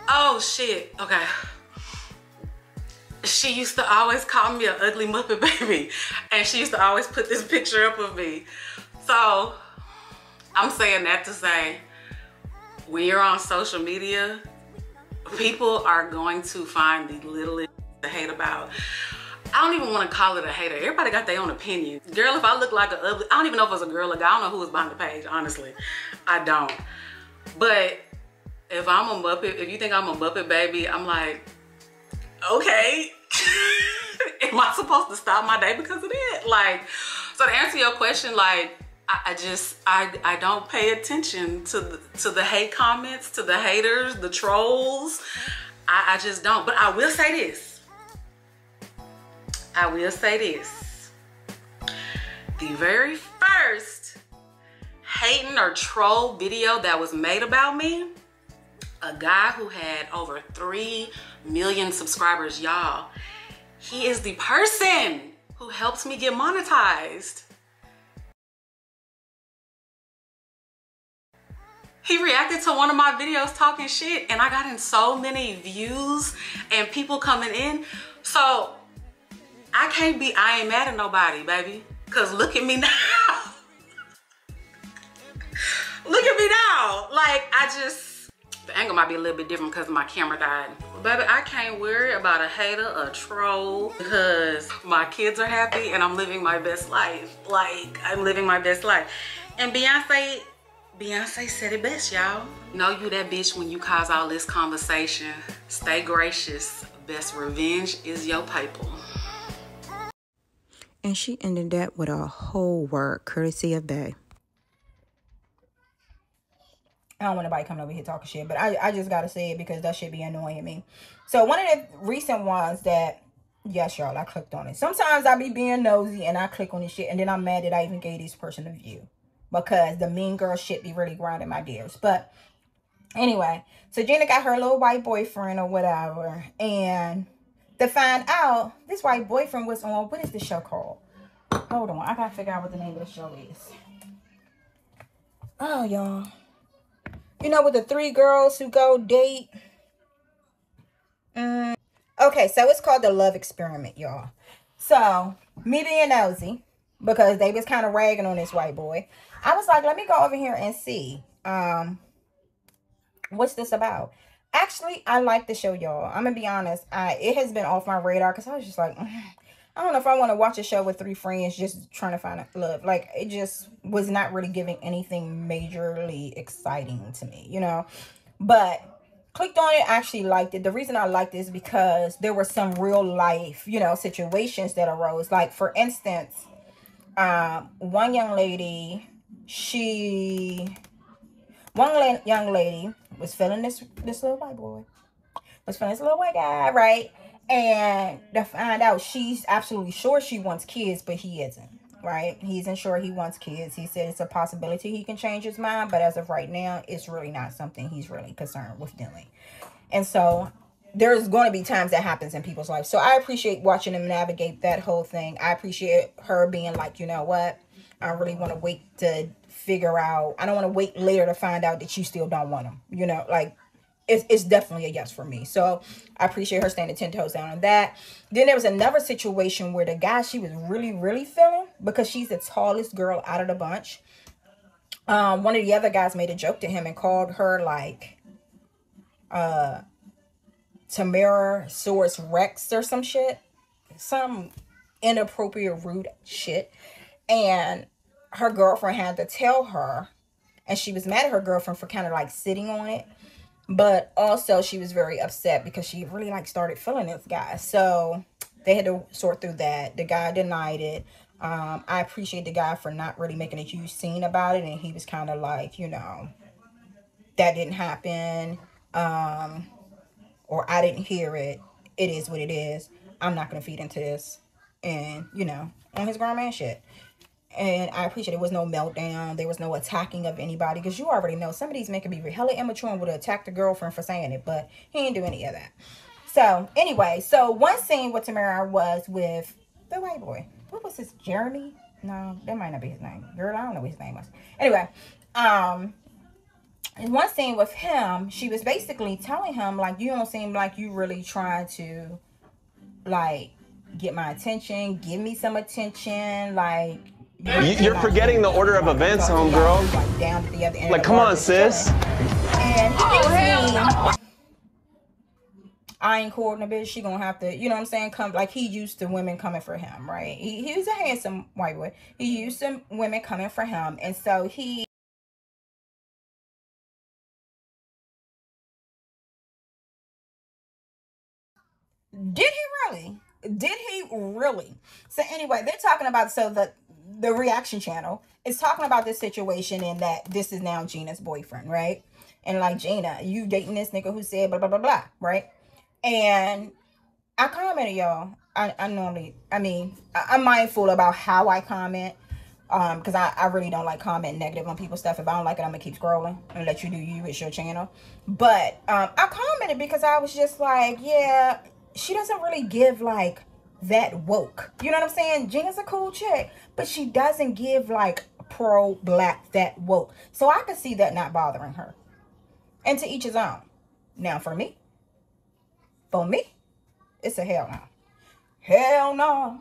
Oh shit. Okay. She used to always call me an ugly Muppet baby. And she used to always put this picture up of me. So I'm saying that to say, when you're on social media, people are going to find the littlest to hate about. I don't even want to call it a hater. Everybody got their own opinion. Girl, if I look like an ugly, I don't even know if it was a girl or guy. I don't know who was behind the page, honestly. I don't. But if I'm a Muppet, if you think I'm a Muppet baby, I'm like, okay. Am I supposed to stop my day because of that? Like, so to answer your question, like, I don't pay attention to the hate comments, to the haters, the trolls. I just don't. But I will say this. The very first hating or troll video that was made about me, a guy who had over 3 million subscribers, y'all, he is the person who helps me get monetized. He reacted to one of my videos talking shit, and I got in so many views and people coming in. So I ain't mad at nobody, baby. Cause look at me now. Look at me now. Like, the angle might be a little bit different because my camera died. Baby, I can't worry about a hater, a troll, because my kids are happy and I'm living my best life. Like, I'm living my best life. And Beyonce said it best, y'all. Know you that bitch when you cause all this conversation. Stay gracious. Best revenge is your paper. And she ended that with a whole word, courtesy of Bay. I don't want nobody coming over here talking shit, but I just gotta say it because that shit be annoying me. So one of the recent ones that, yes, y'all, I clicked on it. Sometimes I be being nosy and I click on this shit and then I'm mad that I even gave this person a view. Because the mean girl shit be really grinding my gears. But anyway, so Gina got her little white boyfriend or whatever. And to find out, this white boyfriend was on, what is the show called? Hold on, I gotta figure out what the name of the show is. Oh, y'all. You know, with the 3 girls who go date. Okay, so it's called The Love Experiment, y'all. So, me being nosy, because they was kind of ragging on this white boy, I was like, let me go over here and see what's this about. Actually, I like the show, y'all. I'm gonna be honest, it has been off my radar because I was just like, I don't know if I want to watch a show with 3 friends just trying to find love. Like, it just was not really giving anything majorly exciting to me, you know. But clicked on it, actually liked it. The reason I liked it is because there were some real life, you know, situations that arose. Like, for instance, one young lady, young lady was feeling this little white boy, was feeling this little white guy, right? And to find out, she's absolutely sure she wants kids, but he isn't, right? He isn't sure he wants kids. He said it's a possibility he can change his mind, but as of right now, it's really not something he's really concerned with doing. And so there's going to be times that happens in people's lives. So I appreciate watching them navigate that whole thing. I appreciate her being like, you know what? I really want to wait to figure out. I don't want to wait later to find out that you still don't want him. You know, like, it's definitely a yes for me. So I appreciate her standing 10 toes down on that. Then there was another situation where the guy she was really, really feeling, because she's the tallest girl out of the bunch. One of the other guys made a joke to him and called her like Tyrannosaurus Rex or some shit. Some inappropriate, rude shit. And her girlfriend had to tell her, and she was mad at her girlfriend for kind of like sitting on it. But also she was very upset because she really like started feeling this guy. So they had to sort through that. The guy denied it. I appreciate the guy for not really making a huge scene about it. And he was kind of like, you know, that didn't happen. Or I didn't hear it. It is what it is. I'm not going to feed into this. And, you know, on his grown man shit. And I appreciate it. Was no meltdown. There was no attacking of anybody. Because you already know some of these men can be hella immature and would have attacked the girlfriend for saying it. But he didn't do any of that. So, anyway. So, one scene with Tamara was with the white boy. What was his? Jeremy? No, that might not be his name. Girl, I don't know what his name was. Anyway. In one scene with him, she was basically telling him, like, you don't seem like you really trying to, like, get my attention. Give me some attention. Like... You're forgetting the order of events, homegirl. Like, down to the other end. Like, come on, sis. And I ain't courting a bitch. She gonna have to, you know what I'm saying? Come, like, he used to women coming for him, right? He was a handsome white boy. He used to women coming for him, and so he. Did he really? Did he really? So anyway, they're talking about the reaction channel is talking about this situation and that this is now Gina's boyfriend, right? And like, Gina, you dating this nigga who said blah, blah, blah, blah, right? And I commented, y'all. I'm mindful about how I comment. Because I really don't like comment negative on people's stuff. If I don't like it, I'm gonna keep scrolling and let you do you. It's your channel. But I commented because I was just like, yeah, she doesn't really give like that woke. You know what I'm saying? Gina's a cool chick, but she doesn't give like pro-black that woke. So I could see that not bothering her. And to each his own. Now for me, it's a hell no. Hell no.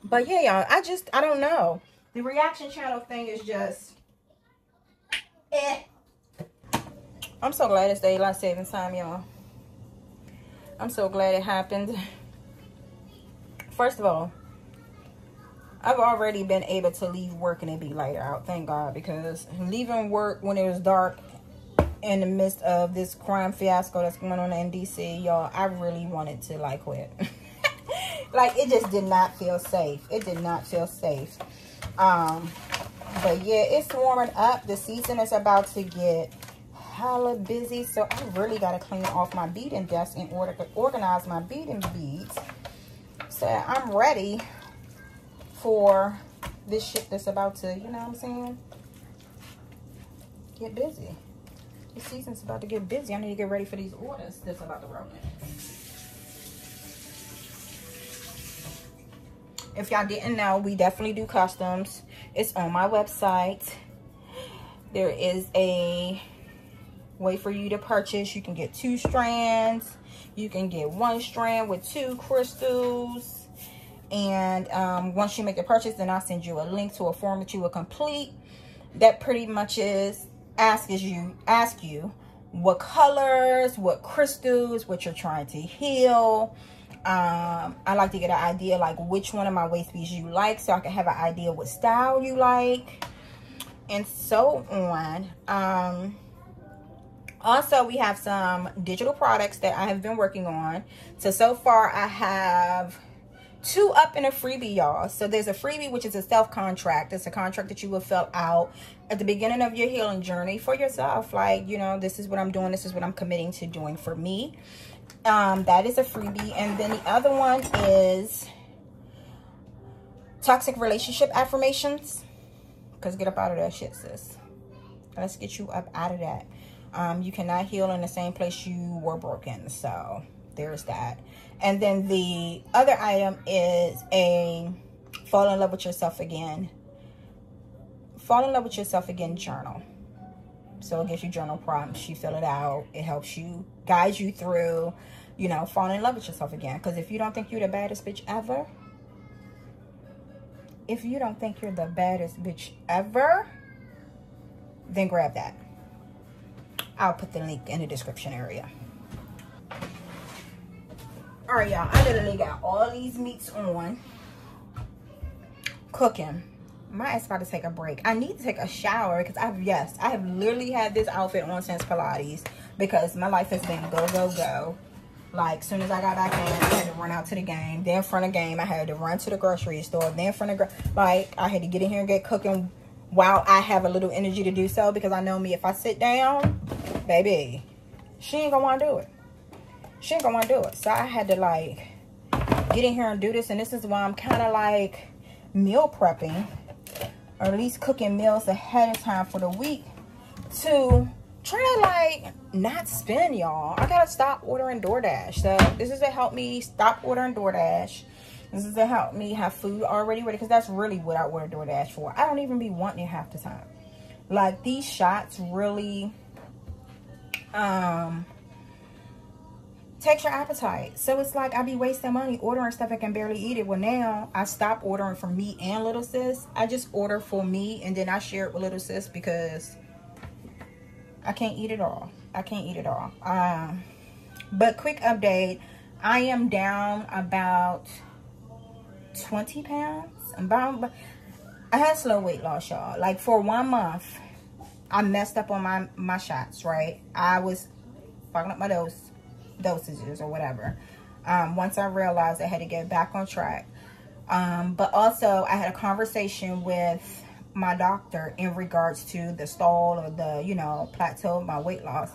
But yeah, y'all, I don't know. The reaction channel thing is just, I'm so glad it's daylight savings time, y'all. I'm so glad it happened. First of all, I've already been able to leave work and it be lighter out. Thank God, because leaving work when it was dark in the midst of this crime fiasco that's going on in DC, y'all, I really wanted to like quit. Like, it just did not feel safe. It did not feel safe. But yeah, it's warming up. The season is about to get hella busy. So I really got to clean off my beading desk in order to organize my beading beads. So I'm ready for this shit that's about to, you know what I'm saying, get busy. The season's about to get busy. I need to get ready for these orders that's about to roll in. If y'all didn't know, we definitely do customs. It's on my website. There is a way for you to purchase. You can get 2 strands. You can get 1 strand with 2 crystals. And once you make the purchase, then I'll send you a link to a form that you will complete. That pretty much is ask you what colors, what crystals, what you're trying to heal. I like to get an idea like which one of my waist beads you like, so I can have an idea what style you like, and so on. Also, we have some digital products that I have been working on. So far I have 2 up in a freebie, y'all. So there's a freebie, which is a self-contract. It's a contract that you will fill out at the beginning of your healing journey for yourself. Like, you know, this is what I'm doing. This is what I'm committing to doing for me. That is a freebie. And then the other one is toxic relationship affirmations. Because get up out of that shit, sis. Let's get you up out of that. You cannot heal in the same place you were broken. So there's that. And then the other item is a fall in love with yourself again. Fall in love with yourself again journal. So it gives you journal prompts. You fill it out. It helps you, guides you through, you know, falling in love with yourself again. Because if you don't think you're the baddest bitch ever, then grab that. I'll put the link in the description area. All right, y'all. I literally got all these meats on. Cooking. My ass about to take a break. I need to take a shower because I have literally had this outfit on since Pilates because my life has been go, go, go. Like, soon as I got back in, I had to run out to the game. Then from the game, I had to run to the grocery store. Then from the, like, I had to get in here and get cooking while I have a little energy to do so, because I know me, if I sit down, baby, she ain't gonna want to do it. She ain't gonna want to do it. So I had to, like, get in here and do this. And this is why I'm kind of, like, meal prepping, or at least cooking meals ahead of time for the week to try to, like, not spend, y'all. I gotta stop ordering DoorDash. So this is to help me stop ordering DoorDash. This is to help me have food already ready, because that's really what I order DoorDash for. I don't even be wanting it half the time. Like, these shots really takes your appetite. So it's like I be wasting money ordering stuff I can barely eat it. Well, now I stopped ordering for me and little sis. I just order for me and then I share it with little sis because I can't eat it all. I can't eat it all. But quick update, I am down about 20 pounds. I had slow weight loss, y'all. Like, for 1 month, I messed up on my shots, right? I was fucking up my dosages or whatever. Once I realized I had to get back on track, But also I had a conversation with my doctor in regards to the stall or the, you know, plateau of my weight loss.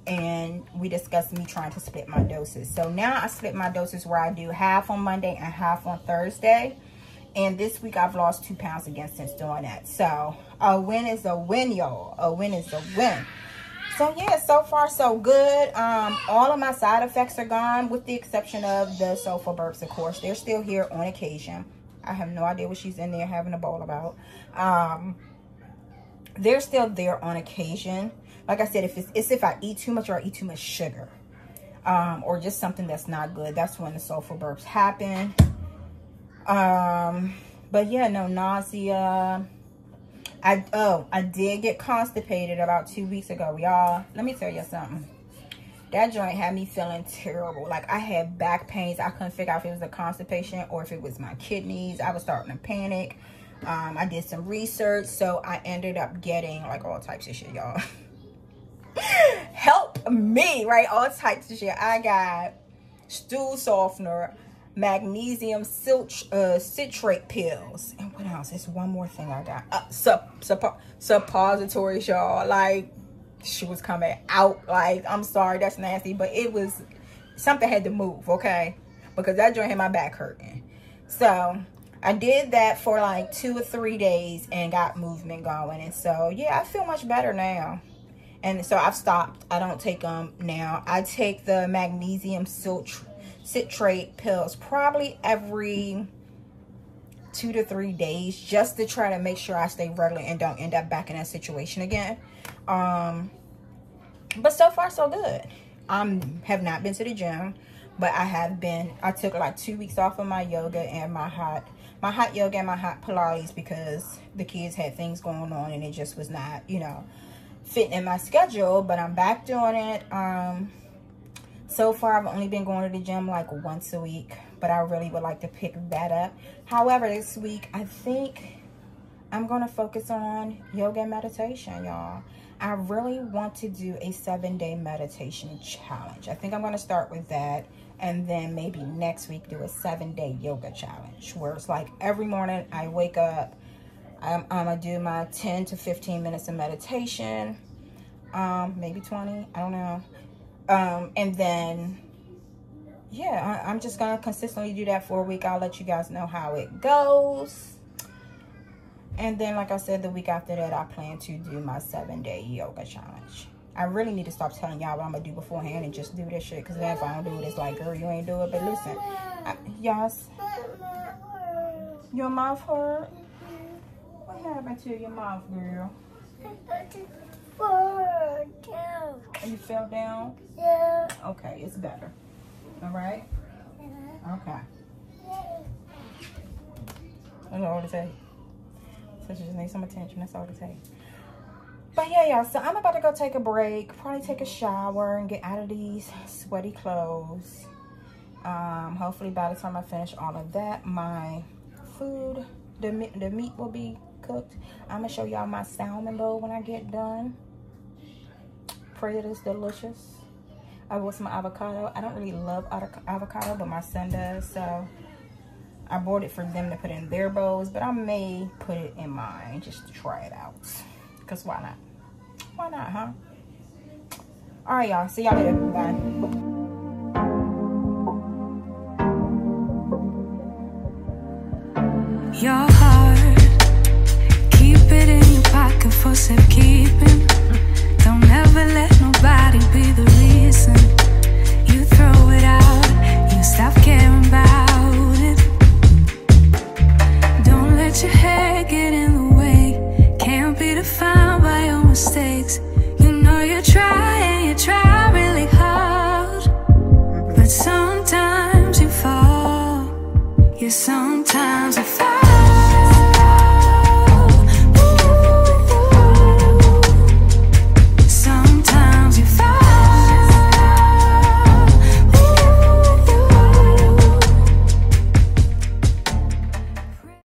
And we discussed me trying to split my doses. So now I split my doses where I do half on Monday and half on Thursday. And this week I've lost 2 pounds again since doing that. So a win is a win, y'all. A win is a win. So yeah, so far so good. All of my side effects are gone with the exception of the sulfur burps, of course. They're still here on occasion. I have no idea what she's in there having a bowl about. They're still there on occasion. Like I said, if I eat too much or I eat too much sugar, or just something that's not good, that's when the sulfur burps happen. But yeah, no nausea. I did get constipated about 2 weeks ago, y'all. Let me tell you something. That joint had me feeling terrible. Like I had back pains. I couldn't figure out if it was a constipation or if it was my kidneys. I was starting to panic. I did some research, so I ended up getting like all types of shit, y'all. Help me, right? All types of shit. I got stool softener, magnesium citrate pills, and what else? There's one more thing I got. Suppositories, y'all. Like, she was coming out. Like, I'm sorry, that's nasty, but it was something had to move, okay? Because that joint had my back hurting. So I did that for like 2 or 3 days and got movement going, and so yeah, I feel much better now. And so I've stopped. I don't take them now. I take the magnesium citrate pills probably every 2 to 3 days, just to try to make sure I stay regular and don't end up back in that situation again. But so far so good. Have not been to the gym, but I took like 2 weeks off of my yoga and my hot yoga and my hot Pilates because the kids had things going on and it just was not, you know, fitting in my schedule. But I'm back doing it. So far I've only been going to the gym like once a week, but I really would like to pick that up. However, this week I think I'm going to focus on yoga and meditation, y'all. I really want to do a 7-day meditation challenge. I think I'm going to start with that, and then maybe next week do a 7-day yoga challenge where it's like every morning I wake up, I'm going to do my 10 to 15 minutes of meditation, maybe 20, I don't know. And then, yeah, I'm just going to consistently do that for a week. I'll let you guys know how it goes. And then, like I said, the week after that, I plan to do my 7-day yoga challenge. I really need to stop telling y'all what I'm going to do beforehand and just do this shit. Because then if I don't do it, it's like, girl, you ain't do it. But listen, yes. Your mouth hurt? What happened to your mouth, girl? You fell down? Yeah. Okay, it's better. All right? Yeah. Okay. That's all it takes. So she just needs some attention. That's all it takes. But yeah, y'all. So I'm about to go take a break. Probably take a shower and get out of these sweaty clothes. Hopefully by the time I finish all of that, my food, the meat will be cooked. I'm going to show y'all my salmon bowl when I get done. Pray that it's delicious. I bought some avocado. I don't really love avocado, but my son does. So I bought it for them to put in their bowls, but I may put it in mine just to try it out. Because why not? Why not, huh? All right, y'all. See y'all later. Bye. Your heart, keep it in your pocket for safekeeping. Don't ever let nobody be the reason you throw it out. You stop caring about it. Don't let your head get in the way. Can't be defined by your mistakes. You know you're trying,